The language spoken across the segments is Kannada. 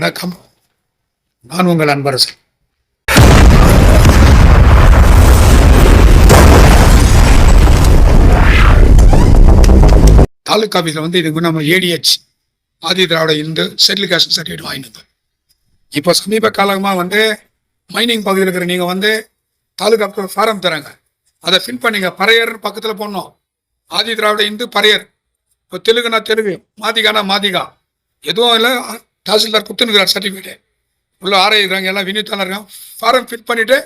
வணக்கம். நான் உங்கள் அன்பரசன். தாலுகா ஆஃபீஸில் இதுக்கு நம்ம ADH Adi Dravida Hindu settle caste certificate வாங்கினது. இப்போ சமீப காலமாக மைனிங் பகுதியில் இருக்கிற நீங்கள் தாலுகா ஃபாரம் தராங்க, அதை ஃபில் பண்ணிங்க. பறையர் பக்கத்தில் போடணும். ஆதி திராவிட இந்து பறையர். இப்போ தெலுங்குனா தெலுங்கு, மாதிகானா மாதிகா, எதுவும் இல்லை. தாசில்தார் கொடுத்துனுக்கிறார் சர்டிஃபிகேட்டு. உள்ள ஆர்ஐ இருக்காங்க, எல்லாம் வினித்தாலாம் இருக்காங்க. ஃபாரம் ஃபில் பண்ணிவிட்டு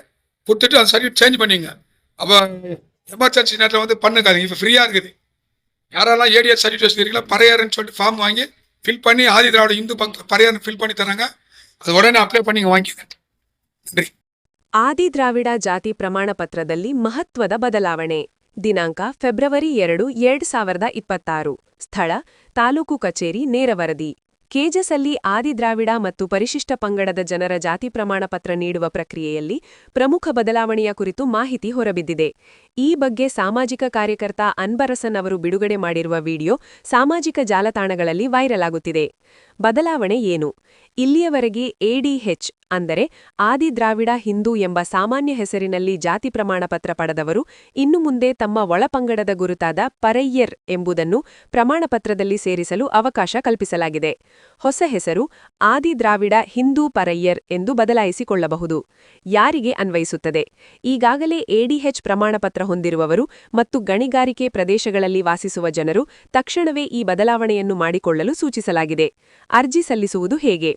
கொடுத்துட்டு அந்த சர்டிஃபிகேட் சேஞ்ச் பண்ணிங்க. அப்போ எமர்ஜென்சி நேரத்தில் பண்ணுக்காதீங்க. இப்போ ஃப்ரீயாக இருக்குது. யாரெல்லாம் ஏடிஎஸ் சர்டிஃபிகேட் வச்சுருக்கீங்களா, பறையாருன்னு சொல்லிட்டு ஃபார்ம் வாங்கி ஃபில் பண்ணி ஆதி திராவிட இந்து பக்கம் பறையாருன்னு ஃபில் பண்ணி தராங்க. அது உடனே ಅಪ್ಲೈ பண்ணி வாங்கிங்க. ನன்றಿ. ಆದಿ ದ್ರಾವಿಡ ಜಾತಿ ಪ್ರಮಾಣ ಪತ್ರದಲ್ಲಿ ಮಹತ್ವದ ಬದಲಾವಣೆ. ದಿನಾಂಕ ಫೆಬ್ರವರಿ 2, 2026. ಸ್ಥಳ ತಾಲೂಕು ಕಚೇರಿ ನೇರ ವರದಿ. ಕೇಜಸಲ್ಲಿ ಆದಿ ದ್ರಾವಿಡ ಮತ್ತು ಪರಿಶಿಷ್ಟ ಪಂಗಡದ ಜನರ ಜಾತಿ ಪ್ರಮಾಣ ಪತ್ರ ನೀಡುವ ಪ್ರಕ್ರಿಯೆಯಲ್ಲಿ ಪ್ರಮುಖ ಬದಲಾವಣೆಯ ಕುರಿತು ಮಾಹಿತಿ ಹೊರಬಿದ್ದಿದೆ. ಈ ಬಗ್ಗೆ ಸಾಮಾಜಿಕ ಕಾರ್ಯಕರ್ತ ಅನ್ಬರಸನ್ ಅವರು ಬಿಡುಗಡೆ ಮಾಡಿರುವ ವಿಡಿಯೋ ಸಾಮಾಜಿಕ ಜಾಲತಾಣಗಳಲ್ಲಿ ವೈರಲ್ ಆಗುತ್ತಿದೆ. ಬದಲಾವಣೆ ಏನು? ಇಲ್ಲಿಯವರೆಗೆ ಎಡಿಎಚ್ ಅಂದರೆ ಆದಿ ದ್ರಾವಿಡ ಹಿಂದೂ ಎಂಬ ಸಾಮಾನ್ಯ ಹೆಸರಿನಲ್ಲಿ ಜಾತಿ ಪ್ರಮಾಣ ಪತ್ರ ಪಡೆದವರು ಇನ್ನು ಮುಂದೆ ತಮ್ಮ ಒಳಪಂಗಡದ ಗುರುತಾದ ಪರಯ್ಯರ್ ಎಂಬುದನ್ನು ಪ್ರಮಾಣಪತ್ರದಲ್ಲಿ ಸೇರಿಸಲು ಅವಕಾಶ ಕಲ್ಪಿಸಲಾಗಿದೆ. ಹೊಸ ಹೆಸರು ಆದಿ ದ್ರಾವಿಡ ಹಿಂದೂ ಪರಯ್ಯರ್ ಎಂದು ಬದಲಾಯಿಸಿಕೊಳ್ಳಬಹುದು. ಯಾರಿಗೆ ಅನ್ವಯಿಸುತ್ತದೆ? ಈಗಾಗಲೇ ಎಡಿಎಚ್ ಪ್ರಮಾಣಪತ್ರ ಹೊಂದಿರುವವರು ಮತ್ತು ಗಣಿಗಾರಿಕೆ ಪ್ರದೇಶಗಳಲ್ಲಿ ವಾಸಿಸುವ ಜನರು ತಕ್ಷಣವೇ ಈ ಬದಲಾವಣೆಯನ್ನು ಮಾಡಿಕೊಳ್ಳಲು ಸೂಚಿಸಲಾಗಿದೆ. ಅರ್ಜಿ ಸಲ್ಲಿಸುವುದು ಹೇಗೆ?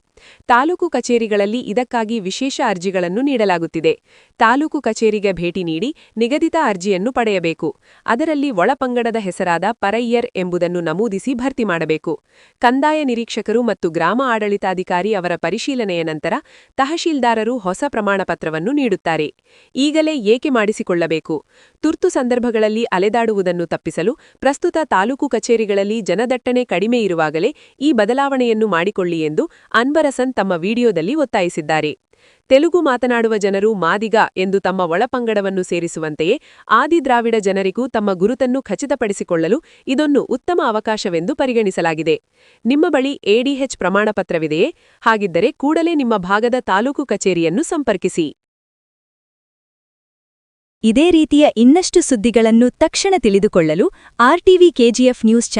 ತಾಲೂಕು ಕಚೇರಿಗಳಲ್ಲಿ ಇದಕ್ಕಾಗಿ ವಿಶೇಷ ಅರ್ಜಿಗಳನ್ನು ನೀಡಲಾಗುತ್ತಿದೆ. ತಾಲೂಕು ಕಚೇರಿಗೆ ಭೇಟಿ ನೀಡಿ ನಿಗದಿತ ಅರ್ಜಿಯನ್ನು ಪಡೆಯಬೇಕು. ಅದರಲ್ಲಿ ಒಳಪಂಗಡದ ಹೆಸರಾದ ಪರಯ್ಯರ್ ಎಂಬುದನ್ನು ನಮೂದಿಸಿ ಭರ್ತಿ ಮಾಡಬೇಕು. ಕಂದಾಯ ನಿರೀಕ್ಷಕರು ಮತ್ತು ಗ್ರಾಮ ಆಡಳಿತಾಧಿಕಾರಿ ಅವರ ಪರಿಶೀಲನೆಯ ನಂತರ ತಹಶೀಲ್ದಾರರು ಹೊಸ ಪ್ರಮಾಣಪತ್ರವನ್ನು ನೀಡುತ್ತಾರೆ. ಈಗಲೇ ಏಕೆ ಮಾಡಿಸಿಕೊಳ್ಳಬೇಕು? ತುರ್ತು ಸಂದರ್ಭಗಳಲ್ಲಿ ಅಲೆದಾಡುವುದನ್ನು ತಪ್ಪಿಸಲು ಪ್ರಸ್ತುತ ತಾಲೂಕು ಕಚೇರಿಗಳಲ್ಲಿ ಜನದಟ್ಟಣೆ ಕಡಿಮೆ ಇರುವಾಗಲೇ ಈ ಬದಲಾವಣೆಯನ್ನು ಮಾಡಿಕೊಳ್ಳಿ ಎಂದು ಅನ್ಬರಸನ್ ತಮ್ಮ ವಿಡಿಯೋದಲ್ಲಿ ಒತ್ತಾಯಿಸಿದ್ದಾರೆ. ತೆಲುಗು ಮಾತನಾಡುವ ಜನರು ಮಾದಿಗ ಎಂದು ತಮ್ಮ ಒಳಪಂಗಡವನ್ನು ಸೇರಿಸುವಂತೆಯೇ ಆದಿ ದ್ರಾವಿಡ ಜನರಿಗೂ ತಮ್ಮ ಗುರುತನ್ನು ಖಚಿತಪಡಿಸಿಕೊಳ್ಳಲು ಇದೊಂದು ಉತ್ತಮ ಅವಕಾಶವೆಂದು ಪರಿಗಣಿಸಲಾಗಿದೆ. ನಿಮ್ಮ ಬಳಿ ಎಡಿಎಚ್ ಪ್ರಮಾಣಪತ್ರವಿದೆಯೇ? ಹಾಗಿದ್ದರೆ ಕೂಡಲೇ ನಿಮ್ಮ ಭಾಗದ ತಾಲೂಕು ಕಚೇರಿಯನ್ನು ಸಂಪರ್ಕಿಸಿ. ಇದೇ ರೀತಿಯ ಇನ್ನಷ್ಟು ಸುದ್ದಿಗಳನ್ನು ತಕ್ಷಣ ತಿಳಿದುಕೊಳ್ಳಲು ಆರ್ಟಿವಿ ಕೆಜಿಎಫ್ ನ್ಯೂಸ್ ಚಾನೆಲ್